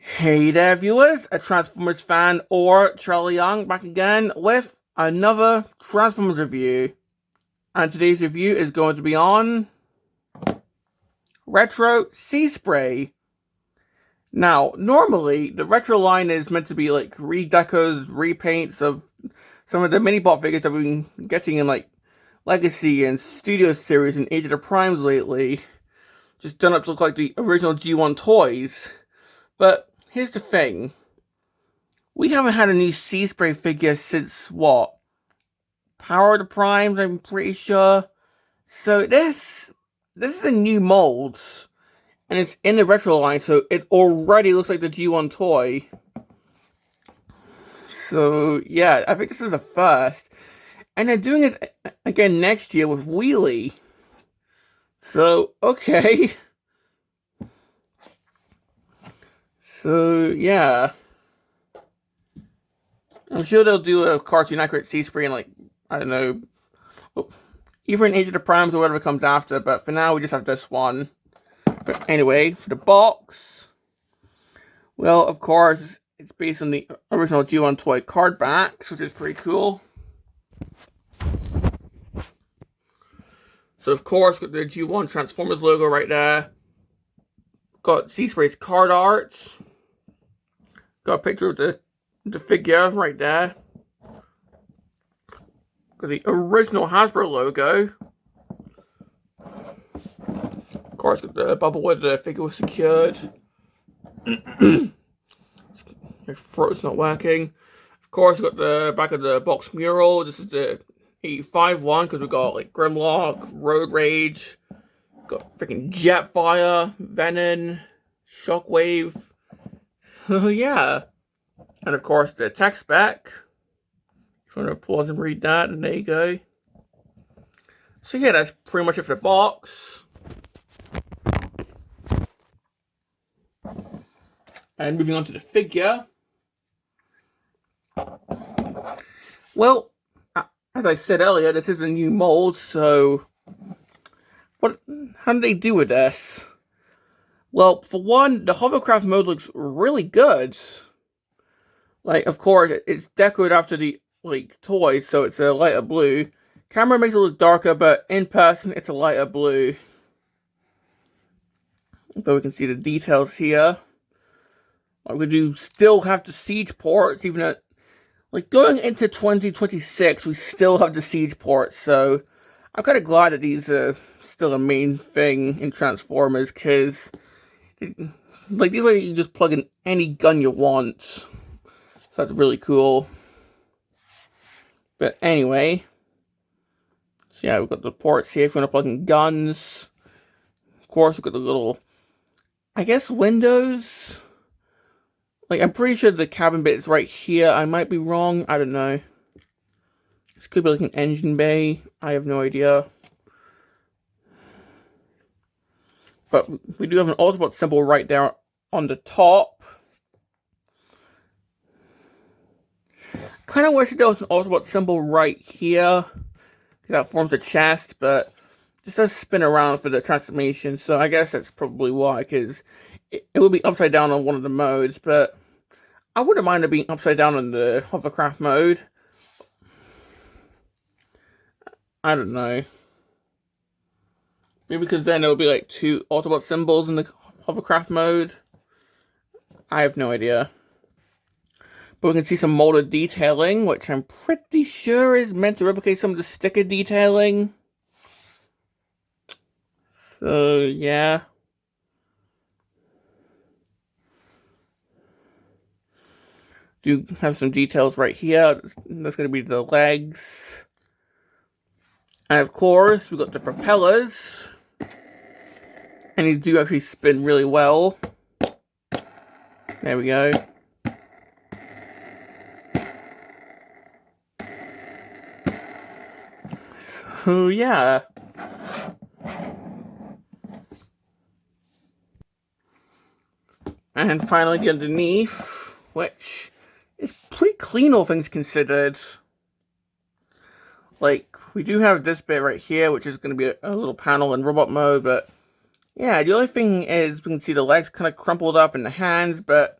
Hey there, viewers! A Transformers fan or Charlie Young back again with another Transformers review. And today's review is going to be on Retro Seaspray. Now, normally the retro line is meant to be like redecos, repaints of some of the mini-bot figures that we've been getting in like Legacy and Studio Series and Age of the Primes lately. Just done up to look like the original G1 toys. But here's the thing. We haven't had a new Seaspray figure since, what? Power of the Primes, I'm pretty sure. So this is a new mold. And it's in the retro line, so it already looks like the G1 toy. So, yeah, I think this is a first. And they're doing it again next year with Wheelie. So, okay. So, yeah. I'm sure they'll do a cartoon accurate Seaspray in, like, I don't know, either in Age of the Primes or whatever comes after, but for now we just have this one. But anyway, for the box, well, of course, it's based on the original G1 toy card backs, which is pretty cool. So, of course, got the G1 Transformers logo right there. Got Seaspray's card art. Got a picture of the figure right there. Got the original Hasbro logo. Of course, got the bubble where the figure was secured. Your throat's not working. Of course, got the back of the box mural. This is the 85 one because we got like Grimlock, Road Rage, got freaking Jetfire, Venom, Shockwave. So yeah, and of course the text spec. If you want to pause and read that, and there you go. So yeah, that's pretty much it for the box. And moving on to the figure. Well, as I said earlier, this is a new mold, so how did they do with this? Well, for one, the hovercraft mode looks really good. Like, of course, it's decorated after the toys, so it's a lighter blue. Camera makes it look darker, but in person, it's a lighter blue. But we can see the details here. We do still have the siege ports, even at going into 2026, we still have the siege ports. So I'm kind of glad that these are still a main thing in Transformers, because these are, you can just plug in any gun you want. So that's really cool. But anyway, so yeah, we've got the ports here if you want to plug in guns. Of course, we've got the little, I guess, windows. I'm pretty sure the cabin bit is right here. I might be wrong. I don't know. This could be like an engine bay. I have no idea. But we do have an Autobot symbol right there on the top. Kind of wish there was an Autobot symbol right here, because that forms a chest, but this does spin around for the transformation, so I guess that's probably why, because it will be upside down on one of the modes, but I wouldn't mind it being upside down in the hovercraft mode. I don't know. Maybe because then it'll be like two Autobot symbols in the hovercraft mode. I have no idea. But we can see some molded detailing, which I'm pretty sure is meant to replicate some of the sticker detailing. So, yeah. Do have some details right here. That's going to be the legs. And of course, we've got the propellers. And these do actually spin really well. There we go. So, yeah. And finally, the underneath, which is pretty clean, all things considered. We do have this bit right here, which is going to be a little panel in robot mode, but yeah, the only thing is we can see the legs kind of crumpled up in the hands, but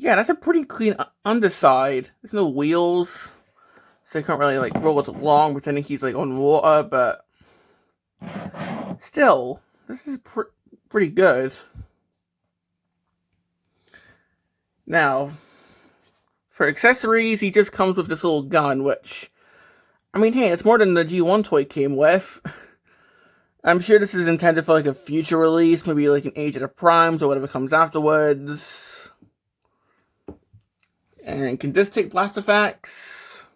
Yeah, that's a pretty clean underside. There's no wheels, so you can't really like roll it along pretending he's like on water, but still, this is pretty good. Now, for accessories, he just comes with this little gun, which, I mean, hey, it's more than the G1 toy came with. I'm sure this is intended for like a future release, maybe like an Age of the Primes or whatever comes afterwards. And can this take blast effects?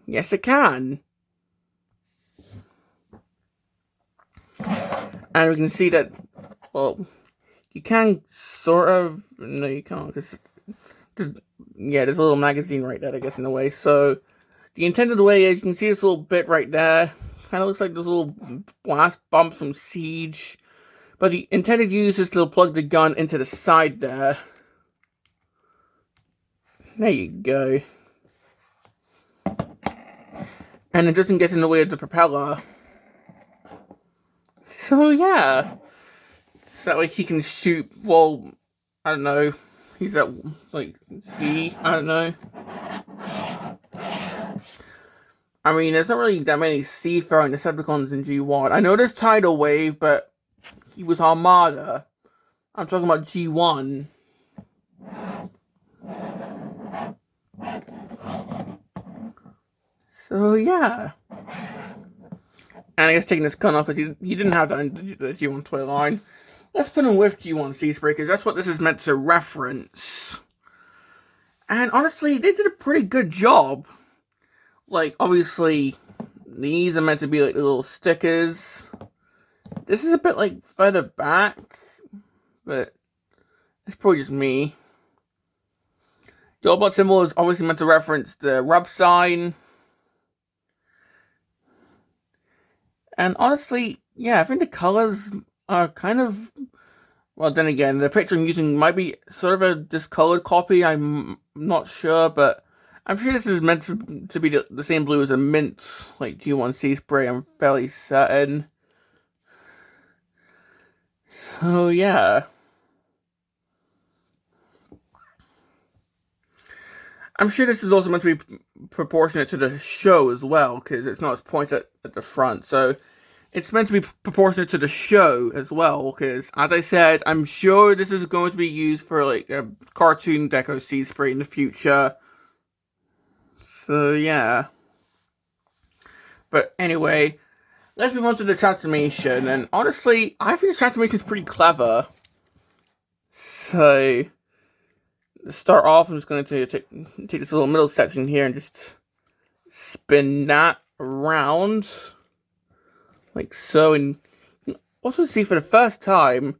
Yes, it can. And we can see that, well, you can sort of, no you can't, because, yeah, there's a little magazine right there, I guess, in a way. So, the intended way is, you can see this little bit right there. Kind of looks like those little blast bumps from Siege. But the intended use is to plug the gun into the side there. There you go. And it doesn't get in the way of the propeller. So yeah. So that way he can shoot, well, I don't know. He's at, like, sea, I don't know. I mean, there's not really that many seafaring Decepticons in G1. I know there's Tidal Wave, but he was Armada. I'm talking about G1. So, yeah. And I guess taking this gun off because he didn't have that in the G1 toy line. Let's put him with G1 Seaspray because that's what this is meant to reference. And honestly, they did a pretty good job. Like, obviously, these are meant to be like little stickers. This is a bit like further back, but it's probably just me. The Autobot symbol is obviously meant to reference the rub sign. And honestly, yeah, I think the colors are kind of, well, then again, the picture I'm using might be sort of a discolored copy. I'm not sure, but I'm sure this is meant to be the same blue as a mint, like G1 Seaspray. I'm fairly certain. So, yeah. I'm sure this is also meant to be proportionate to the show as well, because it's not as pointed at the front. So, it's meant to be proportionate to the show as well, because, as I said, I'm sure this is going to be used for, like, a cartoon deco Seaspray in the future. So, yeah. But anyway, let's move on to the transformation, and honestly, I think the transformation is pretty clever. So, to start off, I'm just going to take this little middle section here and just spin that around. Like so, and you can also see for the first time,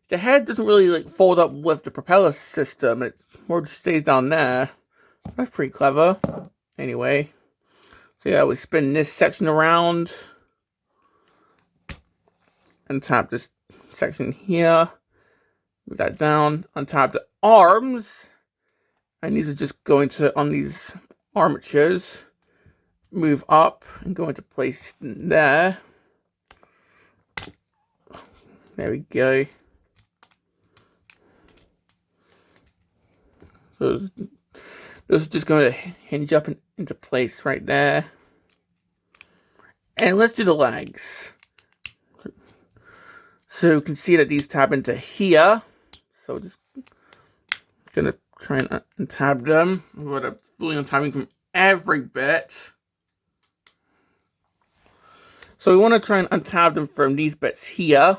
the head doesn't really like fold up with the propeller system. It more just stays down there. That's pretty clever. Anyway, so yeah, we spin this section around and tap this section here. Move that down, untap the arms, and these are just going to on these armatures. Move up and go into place there. There we go. So this is just going to hinge up into place right there. And let's do the legs. So you can see that these tab into here. So just gonna try and untab them. I'm gonna fully untabbing from every bit. So we want to try and untab them from these bits here.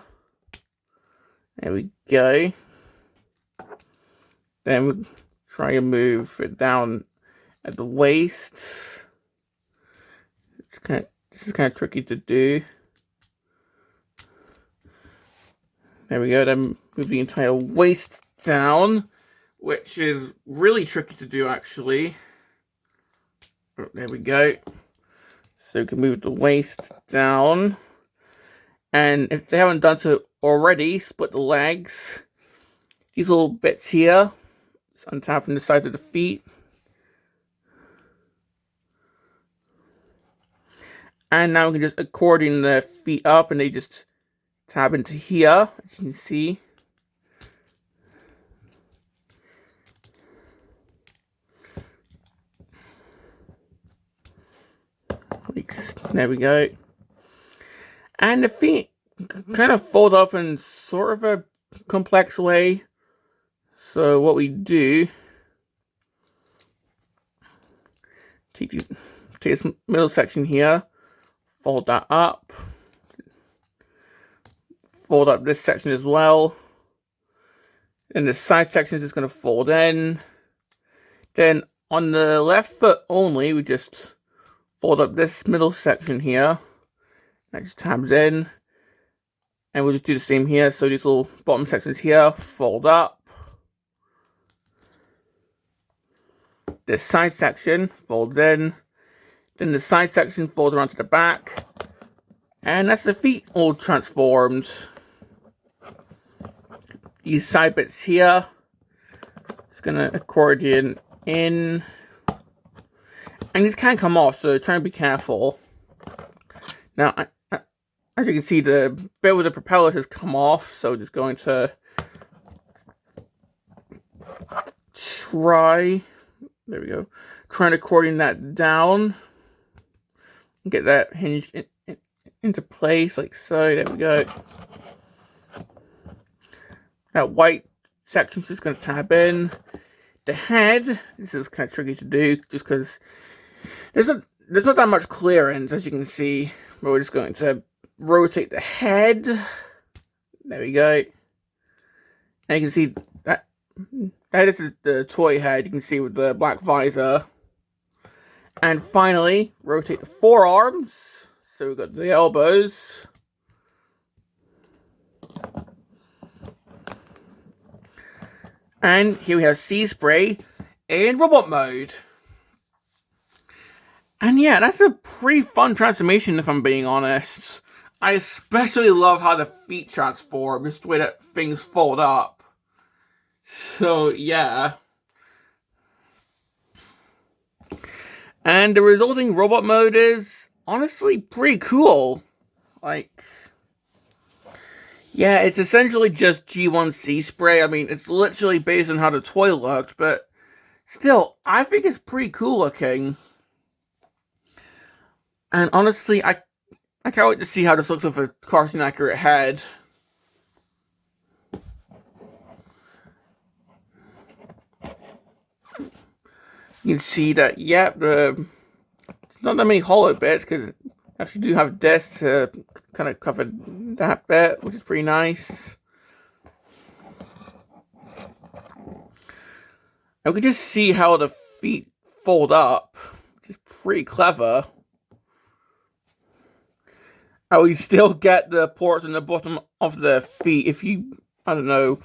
There we go. Then we try and move it down at the waist. This is kind of tricky to do. There we go. Then move the entire waist down, which is really tricky to do actually. Oh, there we go. So we can move the waist down. And if they haven't done so already, split the legs. These little bits here. Just untap from the sides of the feet. And now we can just accordion the feet up and they just tab into here, as you can see. There we go. And the feet kind of fold up in sort of a complex way. So what we do, take this middle section here, fold that up, fold up this section as well. And the side section is just going to fold in. Then on the left foot only, we just fold up this middle section here. That just tabs in. And we'll just do the same here. So these little bottom sections here, fold up. This side section folds in. Then the side section folds around to the back. And that's the feet all transformed. These side bits here, it's gonna accordion in. And these can come off, so try and be careful. Now, as you can see, the bit with the propellers has come off, so just going to try, there we go, trying to accordion that down. Get that hinged into place, like so, there we go. That white section's just going to tab in. The head, this is kind of tricky to do, just because there's not that much clearance, as you can see. But we're just going to rotate the head. There we go. And you can see that this is the toy head, you can see with the black visor. And finally, rotate the forearms. So we've got the elbows. And here we have Seaspray in robot mode. And yeah, that's a pretty fun transformation if I'm being honest. I especially love how the feet transform, just the way that things fold up. So yeah. And the resulting robot mode is honestly pretty cool. Like, yeah, it's essentially just G1 Seaspray. I mean, it's literally based on how the toy looked, but still, I think it's pretty cool looking. And honestly, I can't wait to see how this looks with a cartoon accurate head. You can see that, yeah, there's not that many hollow bits, because I actually do have this to kind of cover that bit, which is pretty nice. And we can just see how the feet fold up, which is pretty clever. And we still get the ports in the bottom of the feet if you, I don't know,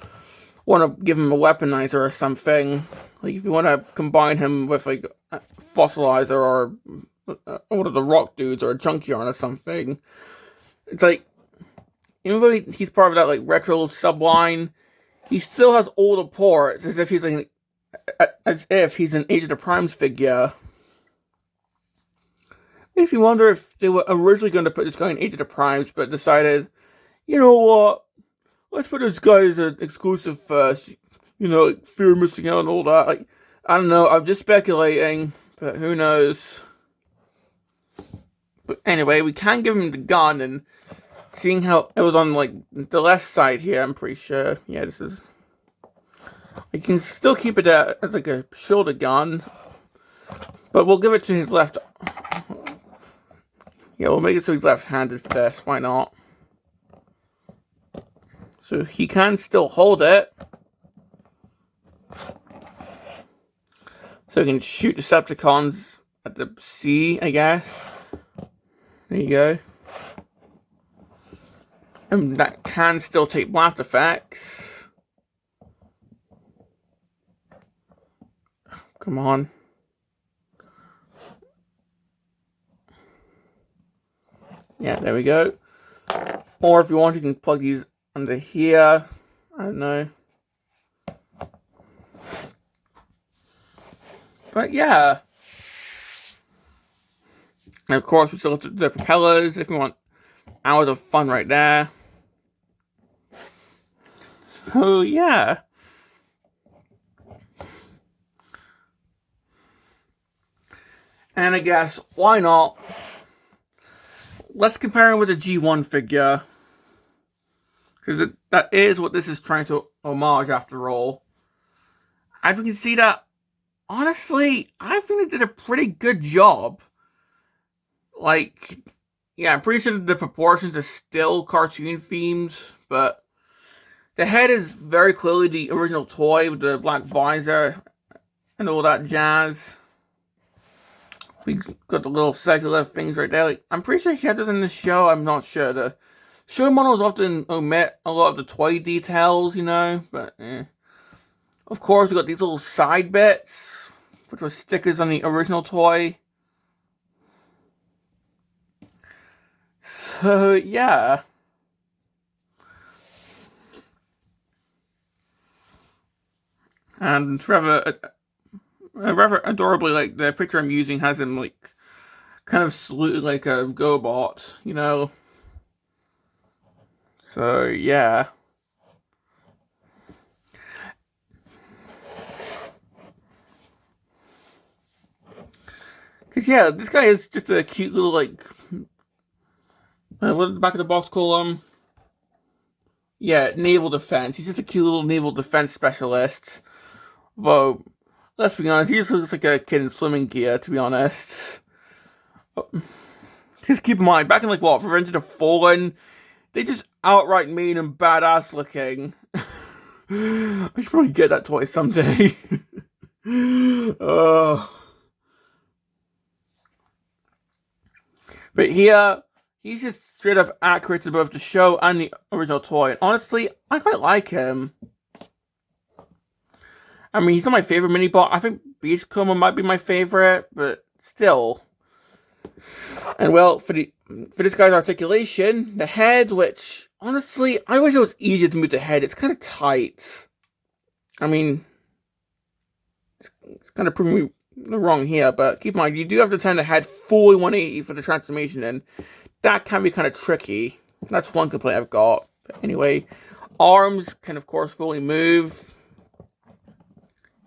want to give him a weaponizer or something. Like if you want to combine him with like a fossilizer or one of the rock dudes or a junkyard or something. It's like, even though he's part of that like retro subline, he still has all the ports as if he's like an Age of the Primes figure. Makes me wonder if they were originally going to put this guy in Age of the Primes, but decided, you know what, let's put this guy as an exclusive first. You know, like fear of missing out and all that. Like, I don't know, I'm just speculating, but who knows. But anyway, we can give him the gun, and seeing how it was on, like, the left side here, I'm pretty sure. Yeah, this is... You can still keep it as, like, a shoulder gun. But we'll give it to his left... Yeah, we'll make it so he's left-handed for this. Why not? So he can still hold it. So we can shoot Decepticons at the sea, I guess. There you go. And that can still take blast effects. Come on. Yeah, there we go. Or if you want, you can plug these under here. I don't know. But yeah. And of course, we still have the propellers if you want hours of fun right there. So yeah. And I guess, why not let's compare him with a G1 figure. Because that is what this is trying to homage after all. And we can see that, honestly, I think they did a pretty good job. Like, yeah, I'm pretty sure the proportions are still cartoon themed, but the head is very clearly the original toy with the black visor and all that jazz. We got the little circular things right there. Like, I'm pretty sure he had this in the show. I'm not sure. The show models often omit a lot of the toy details, you know, but of course, we got these little side bits, which were stickers on the original toy. So, yeah. And rather adorably, like, the picture I'm using has him, like, kind of saluted like a GoBot, you know? So, yeah. Because, yeah, this guy is just a cute little, like, what did the back of the box call him? Yeah, naval defense. He's just a cute little naval defense specialist. Though, let's be honest, he just looks like a kid in swimming gear, to be honest. Just keep in mind, back in, like, what, Revenge of the Fallen, they just outright mean and badass looking. I should probably get that toy someday. But here, he's just straight up accurate to both the show and the original toy. And honestly, I quite like him. I mean, he's not my favorite mini-bot. I think Beachcomber might be my favorite, but still. And well, for this guy's articulation, the head, which, honestly, I wish it was easier to move the head. It's kind of tight. I mean, it's kind of proving me wrong here, but keep in mind, you do have to turn the head fully 180 for the transformation, and that can be kind of tricky. That's one complaint I've got. But anyway, arms can, of course, fully move.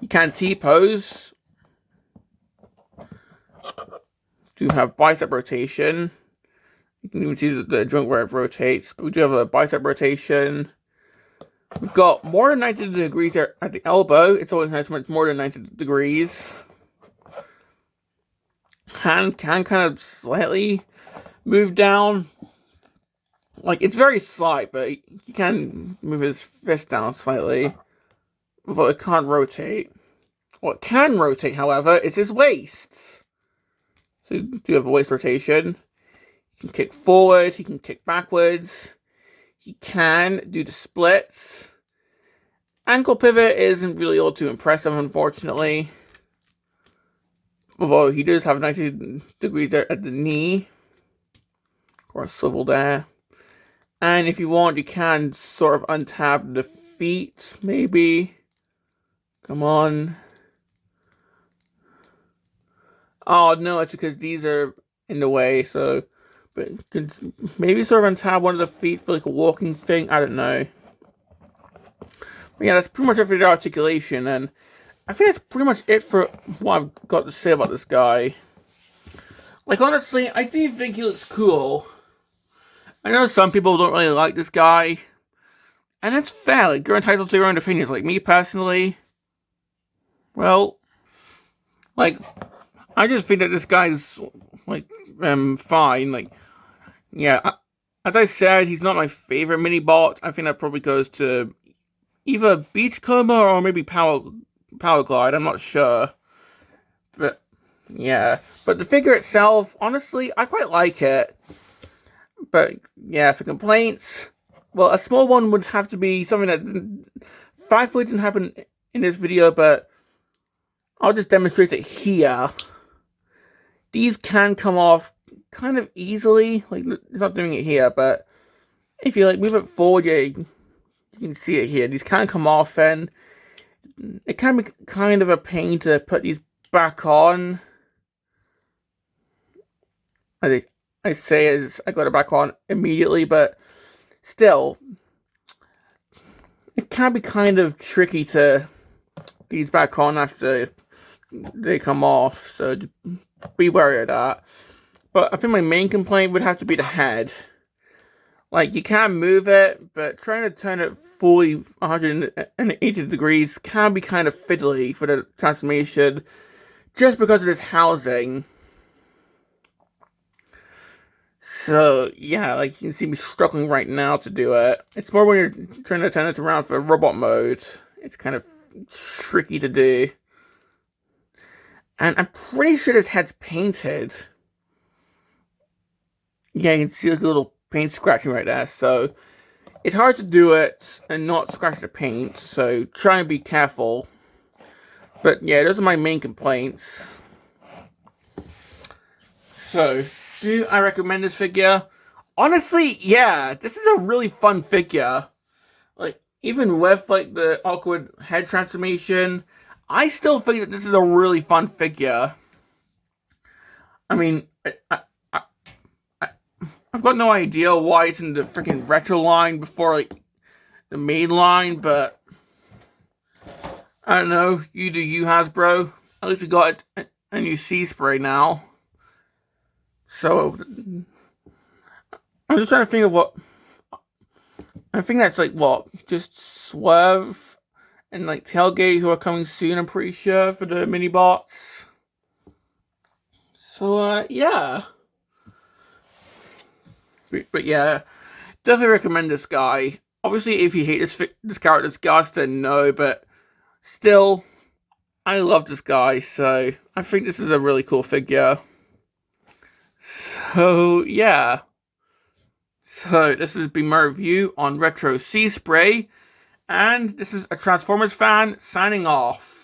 You can T-pose. Do have bicep rotation. You can even see the joint where it rotates. But we do have a bicep rotation. We've got more than 90 degrees there at the elbow. It's always nice when it's more than 90 degrees. Hand can kind of slightly move down. Like, it's very slight, but he can move his fist down slightly. Although it can't rotate. What can rotate, however, is his waist. So you do have a waist rotation. He can kick forward, he can kick backwards. He can do the splits. Ankle pivot isn't really all too impressive, unfortunately. Although he does have 90 degrees there at the knee. Or a swivel there. And if you want, you can sort of untap the feet, maybe. Come on. Oh, no, it's because these are in the way, so... But maybe sort of untap one of the feet for like a walking thing, I don't know. But yeah, that's pretty much it for the articulation, and I think that's pretty much it for what I've got to say about this guy. Like, honestly, I do think he looks cool. I know some people don't really like this guy, and that's fair, like, you're entitled to your own opinions. Like, me personally, well, like, I just think that this guy's, like, fine, like, yeah, as I said, he's not my favorite mini-bot. I think that probably goes to either Beachcomber or maybe Power Glide, I'm not sure. But, yeah. But the figure itself, honestly, I quite like it. But, yeah, for complaints, well, a small one would have to be something that thankfully didn't happen in this video, but I'll just demonstrate it here. These can come off kind of easily. Like, it's not doing it here, but if you, like, move it forward, yeah, you can see it here. These can come off, and it can be kind of a pain to put these back on. I say as I got it back on immediately, but still, it can be kind of tricky to get these back on after they come off, so be wary of that. But I think my main complaint would have to be the head. Like, you can move it, but trying to turn it fully 180 degrees can be kind of fiddly for the transformation, just because of this housing. So, yeah, like, you can see me struggling right now to do it. It's more when you're trying to turn it around for robot mode. It's kind of tricky to do. And I'm pretty sure this head's painted. Yeah, you can see like a little paint scratching right there, so it's hard to do it and not scratch the paint, so try and be careful. But yeah, those are my main complaints. So, do I recommend this figure? Honestly, yeah, this is a really fun figure. Like, even with like the awkward head transformation, I still think that this is a really fun figure. I mean, I've got no idea why it's in the freaking retro line before like the main line, but I don't know. You do you, Hasbro. At least we got a new Seaspray now. So I'm just trying to think of what. I think that's like what, just Swerve and like Tailgate, who are coming soon. I'm pretty sure for the mini bots. So yeah. But yeah, definitely recommend this guy. Obviously, if you hate this character's guts, then no. But still, I love this guy, so I think this is a really cool figure. So yeah. So this has been my review on Retro Seaspray, and this is a Transformers fan signing off.